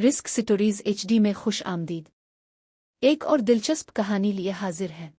Risk stories HD में खुश आमदीद। एक और दिलचस्प कहानी लिए हाजिर है।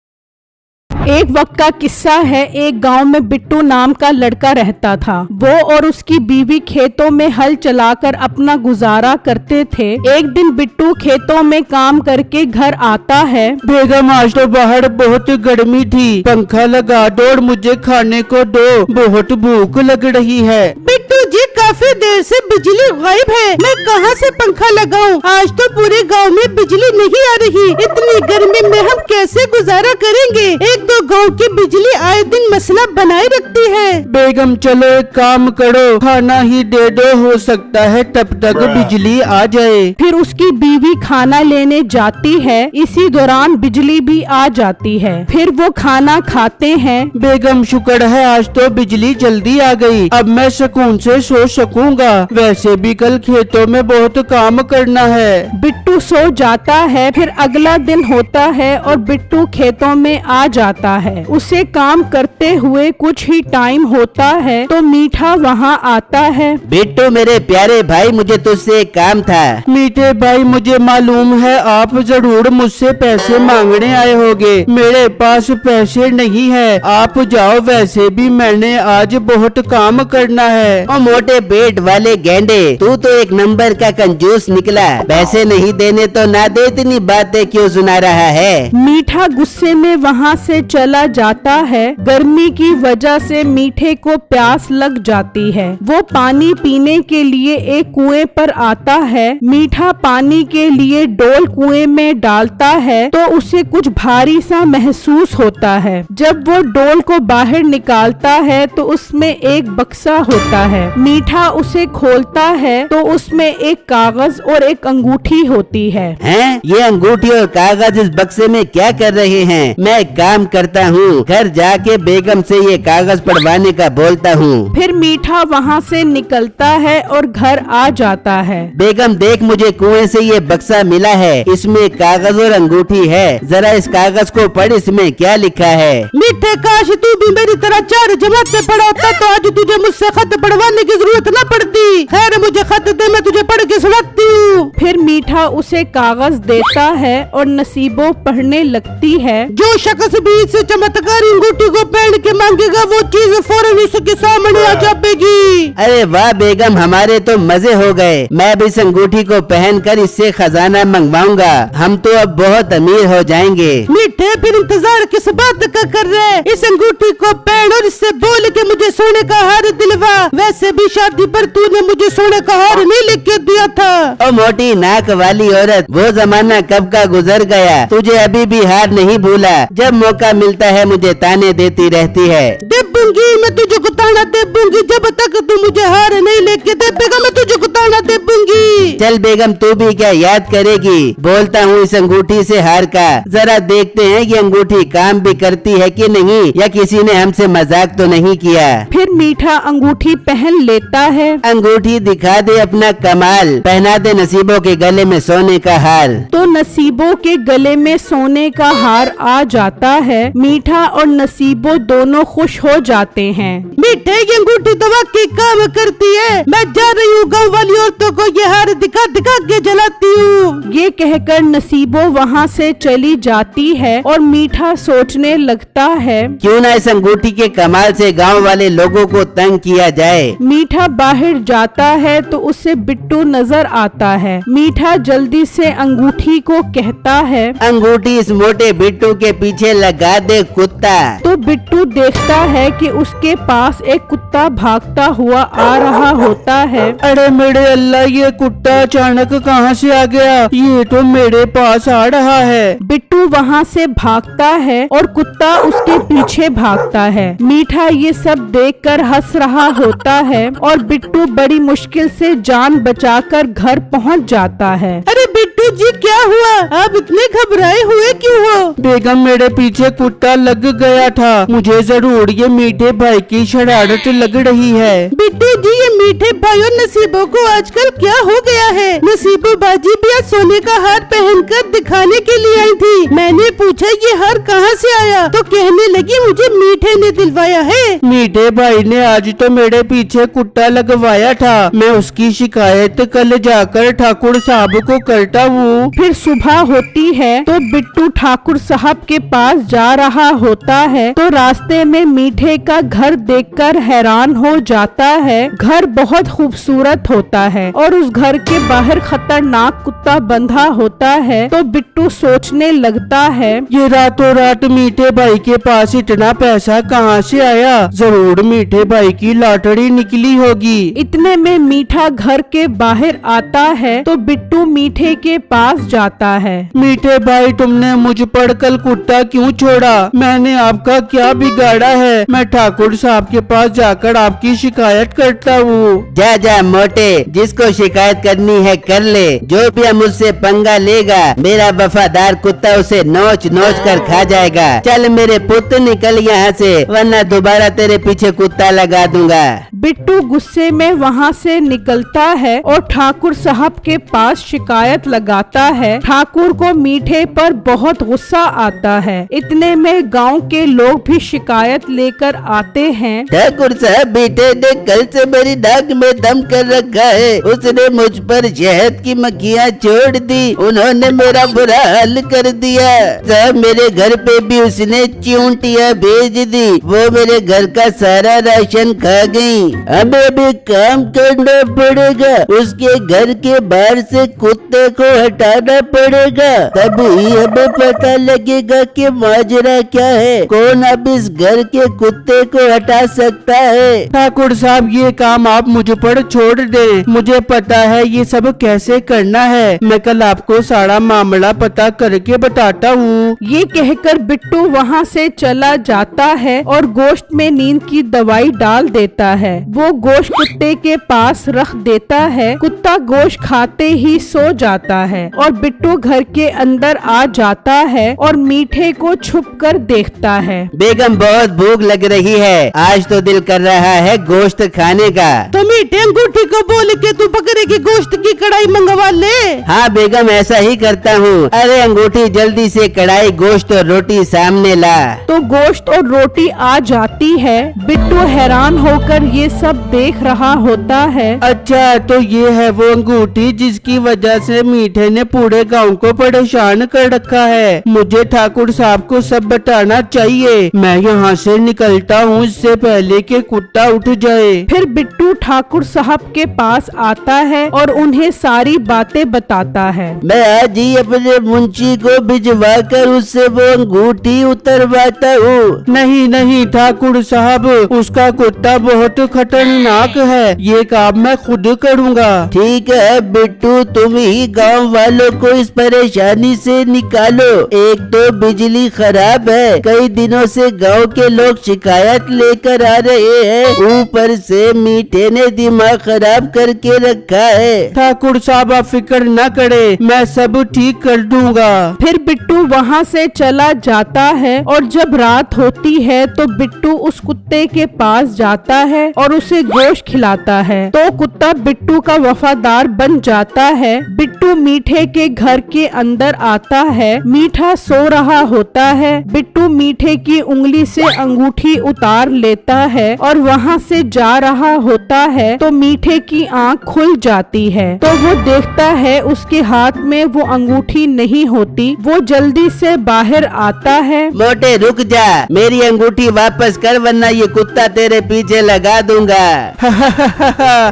एक वक्त का किस्सा है। एक गांव में बिट्टू नाम का लड़का रहता था। वो और उसकी बीवी खेतों में हल चलाकर अपना गुजारा करते थे। एक दिन बिट्टू खेतों में काम करके घर आता है। बेगम, आज तो बाहर बहुत गर्मी थी, पंखा लगा दो और मुझे खाने को दो, बहुत भूख लग रही है। बिट्टू जी, काफी देर से बिजली गायब है, मैं कहां से पंखा लगाऊं? आज तो पूरे गांव में बिजली नहीं आ रही। इतनी गर्मी में हम कैसे गुजारा करेंगे? एक दो गांव की बिजली आए दिन मसला बनाए रखती है। बेगम, चलो एक काम करो, खाना ही दे दो, हो सकता है तब तक बिजली आ जाए। फिर उसकी बीवी खाना लेने जाती है। इसी दौरान बिजली भी आ जाती है। फिर वो खाना खाते हैं। बेगम, शुक्र है आज तो बिजली जल्दी आ गई, अब मैं सुकून से सो सकूंगा। वैसे भी कल खेतों में बहुत काम करना है। बिट्टू सो जाता है। फिर अगला दिन होता है और बिट्टू खेतों में आ जाता है। उसे काम करते हुए कुछ ही टाइम होता है तो मीठा वहाँ आता है। बिट्टू मेरे प्यारे भाई, मुझे तुझसे एक काम था। मीठे भाई, मुझे मालूम है आप जरूर मुझसे पैसे मांगने आए होगे। मेरे पास पैसे नहीं है, आप जाओ, वैसे भी मैंने आज बहुत काम करना है। ओ मोटे पेट वाले गेंडे, तू तो एक नंबर का कंजूस निकला। पैसे नहीं देने तो ना दे, इतनी बातें क्यों सुना रहा है? मीठा गुस्से में वहाँ से चला जाता है। गर्मी की वजह से मीठे को प्यास लग जाती है। वो पानी पीने के लिए एक कुएं पर आता है। मीठा पानी के लिए डोल कुएं में डालता है तो उसे कुछ भारी सा महसूस होता है। जब वो डोल को बाहर निकालता है तो उसमें एक बक्सा होता है। मीठा उसे खोलता है तो उसमें एक कागज और एक अंगूठी होती है। हैं? ये अंगूठी और कागज इस बक्से में क्या कर रहे हैं? मैं एक काम करता हूँ, घर जाके बेगम से ये कागज पढ़वाने का बोलता हूँ। फिर मीठा वहाँ से निकलता है और घर आ जाता है। बेगम देख, मुझे कुएं से ये बक्सा मिला है, इसमें कागज और अंगूठी है, जरा इस कागज को पढ़, इसमें क्या लिखा है? मीठे, काश तू भी मेरी तरह 4 जमातें पढ़ा होता तो आज तुझे मुझसे खत पढ़वाने की जरूरत न पड़ती। खैर, मुझे खत दे, मैं तुझे पढ़ के सुनाती हूँ। फिर मीठा उसे कागज देता है और नसीबों पढ़ने लगती है। जो शख्स भी इस चमत्कारी अंगूठी को पहन के मांगेगा वो चीज फौरन उसके सामने आ जाएगी। अरे वाह बेगम, हमारे तो मजे हो गए। मैं भी इस अंगूठी को पहनकर इससे खजाना मंगवाऊंगा। हम तो अब बहुत अमीर हो जाएंगे। मीठे, फिर इंतजार किस बात का कर रहे? इस अंगूठी को पहन और इससे बोल के मुझे सोने का हार दिलवा। वैसे भी शादी पर तूने मुझे सोने का हार नहीं लेके दिया था। ओ मोटी नाक वाली औरत, वो जमाना कब का गुजर गया, तुझे अभी भी हार नहीं भूला। जब मौका मिलता है मुझे ताने देती रहती है। देबूंगी, मैं तुझे को ताना देबूंगी। जब तक तू मुझे हार नहीं लेके देगा मैं तुझे को ताना देबूंगी। चल बेगम, तू भी क्या याद करेगी? बोलता हूँ इस अंगूठी से हार का। जरा देखते हैं ये अंगूठी काम भी करती है कि नहीं, या किसी ने हमसे मजाक तो नहीं किया। फिर मीठा अंगूठी पहन लेता है। अंगूठी दिखा दे अपना कमाल, पहना दे नसीबों के गले में सोने का हार। तो नसीबों के गले में सोने का हार आ जाता है। मीठा और नसीबों दोनों खुश हो जाते हैं। मीठे, ये अंगूठी तो वाकई काम करती है। मैं जा रही हूँ, गाँव वाली औरतों को ये हार दिखा दिखा के जलाती हूँ। ये कहकर नसीबों वहाँ से चली जाती है और मीठा सोचने लगता है, क्यों ना इस अंगूठी के कमाल से गांव वाले लोगों को तंग किया जाए। मीठा बाहर जाता है तो उसे बिट्टू नजर आता है। मीठा जल्दी से अंगूठी को कहता है, अंगूठी इस मोटे बिट्टू के पीछे लगा दे कुत्ता। तो बिट्टू देखता है कि उसके पास एक कुत्ता भागता हुआ आ रहा होता है। अरे मेरे अल्लाह, ये कुत्ता अचानक कहाँ से आ गया? ये तो मेरे पास आ रहा है। बिट्टू वहाँ से भागता है और कुत्ता उसके पीछे भागता है। मीठा ये सब देखकर हंस रहा होता है और बिट्टू बड़ी मुश्किल से जान बचाकर घर पहुँच जाता है। अरे बिट्टू, बिट्टू जी क्या हुआ, आप इतने घबराए हुए क्यों हो? बेगम मेरे पीछे कुत्ता लग गया था, मुझे जरूर ये मीठे भाई की शरारत लग रही है। बिट्टू जी ये मीठे भाई और नसीबों को आजकल क्या हो गया है? नसीबो बाजी भी आज सोने का हार पहनकर दिखाने के लिए आई थी। मैंने पूछा ये हार कहाँ से आया, तो कहने लगी मुझे मीठे ने दिलवाया है। मीठे भाई ने आज तो मेरे पीछे कुत्ता लगवाया था, मैं उसकी शिकायत कल जाकर ठाकुर साहब को करता हूँ। फिर सुबह होती है तो बिट्टू ठाकुर साहब के पास जा रहा होता है, तो रास्ते में मीठे का घर देखकर हैरान हो जाता है। घर बहुत खूबसूरत होता है और उस घर के बाहर खतरनाक कुत्ता बंधा होता है। तो बिट्टू सोचने लगता है ये रातों रात मीठे भाई के पास इतना पैसा कहाँ से आया, जरूर मीठे भाई की लॉटरी निकली होगी। इतने में मीठा घर के बाहर आता है तो बिट्टू मीठे के पास जाता है। मीठे भाई तुमने मुझ पर कल कुत्ता क्यों छोड़ा, मैंने आपका क्या बिगाड़ा है? मैं ठाकुर साहब के पास जाकर आपकी शिकायत करता हूँ। जा जा मोटे, जिसको शिकायत करनी है कर ले, जो भी मुझसे पंगा लेगा मेरा वफादार कुत्ता उसे नोच नोच कर खा जाएगा। चल मेरे पुत्र निकल यहाँ से, वरना दोबारा तेरे पीछे कुत्ता लगा दूंगा। बिट्टू गुस्से में वहाँ से निकलता है और ठाकुर साहब के पास शिकायत लगाता है। ठाकुर को मीठे पर बहुत गुस्सा आता है। इतने में गांव के लोग भी शिकायत लेकर आते हैं। ठाकुर साहब बेटे ने कल से मेरी नाक में दम कर रखा है, उसने मुझ पर शहद की मक्खियाँ छोड़ दी, उन्होंने मेरा बुरा हाल कर दिया। साहब मेरे घर पे भी उसने चींटियाँ भेज दी, वो मेरे घर का सारा राशन खा गई। हमें भी काम करना पड़ेगा, उसके घर के बाहर से कुत्ते को हटाना पड़ेगा, तभी हमें पता लगेगा कि माजरा क्या है, कौन अब इस घर के कुत्ते को हटा सकता है। ठाकुर साहब ये काम आप मुझ पर छोड़ दें, मुझे पता है ये सब कैसे करना है। मैं कल आपको सारा मामला पता करके बताता हूँ। ये कहकर बिट्टू वहाँ से चला जाता है और गोश्त में नींद की दवाई डाल देता है। वो गोश्त कुत्ते के पास रख देता है। कुत्ता गोश्त खाते ही सो जाता है और बिट्टू घर के अंदर आ जाता है और मीठे को छुप कर देखता है। बेगम बहुत भूख लग रही है, आज तो दिल कर रहा है गोश्त खाने का। तो मीठे अंगूठी को बोल के तू बकरे के गोश्त की कढ़ाई मंगवा ले। हाँ बेगम ऐसा ही करता हूँ। अरे अंगूठी जल्दी से कढ़ाई गोश्त और रोटी सामने ला। तो गोश्त और रोटी आ जाती है। बिट्टू हैरान होकर ये सब देख रहा होता है। अच्छा तो ये है वो अंगूठी जिसकी वजह से मीठे ने पूरे गांव को परेशान कर रखा है। मुझे ठाकुर साहब को सब बताना चाहिए। मैं यहाँ से निकलता हूँ इससे पहले कि कुत्ता उठ जाए। फिर बिट्टू ठाकुर साहब के पास आता है और उन्हें सारी बातें बताता है। मैं आज ही अपने मुंशी को भिजवा कर उससे वो अंगूठी उतरवाता हूँ। नहीं नहीं ठाकुर साहब, उसका कुत्ता बहुत खतरनाक है, ये काम मैं खुद करूँगा। ठीक है बिट्टू, तुम ही गांव वालों को इस परेशानी से निकालो। एक तो बिजली खराब है, कई दिनों से गांव के लोग शिकायत लेकर आ रहे हैं, ऊपर से मीठे ने दिमाग खराब करके रखा है। ठाकुर साहब आप फिक्र न करे, मैं सब ठीक कर दूंगा। फिर बिट्टू वहाँ से चला जाता है और जब रात होती है तो बिट्टू उस कुत्ते के पास जाता है और उसे गोश्त खिलाता है। तो कुत्ता बिट्टू का वफादार बन जाता है। बिट्टू मीठे के घर के अंदर आता है। मीठा सो रहा होता है। बिट्टू मीठे की उंगली से अंगूठी उतार लेता है और वहाँ से जा रहा होता है तो मीठे की आँख खुल जाती है। तो वो देखता है उसके हाथ में वो अंगूठी नहीं होती। वो जल्दी से बाहर आता है। मोटे रुक जा, मेरी अंगूठी वापस कर वरना ये कुत्ता तेरे पीछे लगा दूंगा।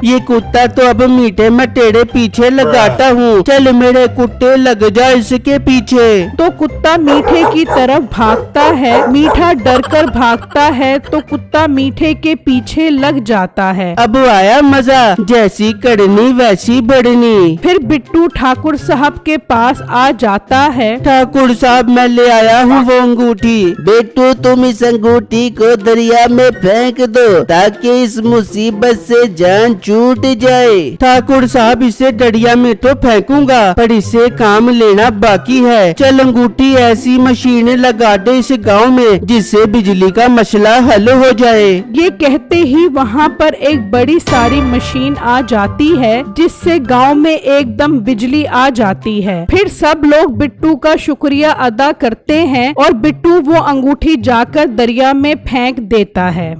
ये कुत्ता तो अब मीठे में तेरे पीछे लगाता हूँ, चल मेरे कुत्ते लग जा इसके पीछे। तो कुत्ता मीठे की तरफ भागता है। मीठा डरकर भागता है तो कुत्ता मीठे के पीछे लग जाता है। अब आया मजा, जैसी करनी वैसी बढ़नी। फिर बिट्टू ठाकुर साहब के पास आ जाता है। ठाकुर साहब मैं ले आया हूँ वो अंगूठी। बेटू तुम इस अंगूठी को दरिया में फेंक दो ताकि इस मुसीबत से जान छूट जाए। ठाकुर साहब इसे दरिया में तो फेंकूंगा, पर इससे काम लेना बाकी है। चल अंगूठी ऐसी मशीन लगा दे इस गांव में जिससे बिजली का मसला हल हो जाए। ये कहते ही वहाँ पर एक बड़ी सारी मशीन आ जाती है जिससे गांव में एकदम बिजली आ जाती है। फिर सब लोग बिट्टू का शुक्रिया अदा करते हैं और बिट्टू वो अंगूठी जाकर दरिया में फेंक देता है।